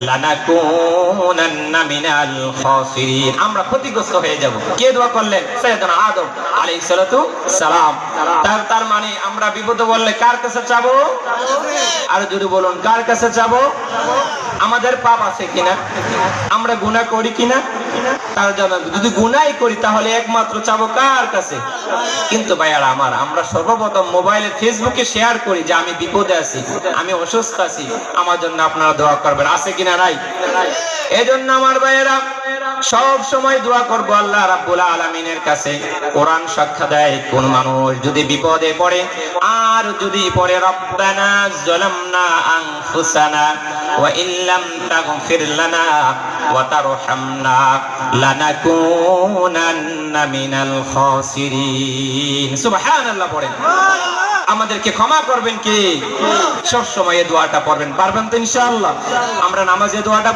লানাকুনান্না মিনাল খাসিরিন, আমরা ক্ষতিগ্রস্ত হয়ে যাব। কে দোয়া করলেন? সাইয়েদনা আদম আলাইহিস সালাতু সালাম। তার মানে আমরা বিপদে বললে কার কাছে চাবো? আর যদি বলুন কার কাছে চাবো? আমাদের পাপ আছে কিনা, আমরা গুনাহ করি কিনা, তার জন্য যদি গুনাহই করি তাহলে একমাত্র চাবো কার কাছে? কিন্তু ভাইয়ারা আমার, আমরা সর্বপ্রথম মোবাইলে ফেসবুকে শেয়ার করি যে আমি বিপদে আছি, আমি অসুস্থ আছি, আমার জন্য আপনারা দোয়া করবেন। আছে কিনা? নাই। এজন্য আমার ভাইয়েরা সব সময় দোয়া করবো আল্লাহ রাব্বুল আলামিনের কাছে। কোরআন সাক্ষ্য দেয়, কোন মানুষ যদি বিপদে পড়ে আর যদি পড়ে রব্বানা যালামনা আনফুসানা ওয়া ইল্লাম তাগফির লানা ওয়া তারহামনা লানাকুনান্না মিনাল খাসিরিন। সুবহানাল্লাহ পড়েন। আমাদেরকে ক্ষমা করবেন কে? সব সময় এই দোয়াটা পড়বেন। পারবেন তো ইনশাআল্লাহ? আমরা নামাজে দোয়াটা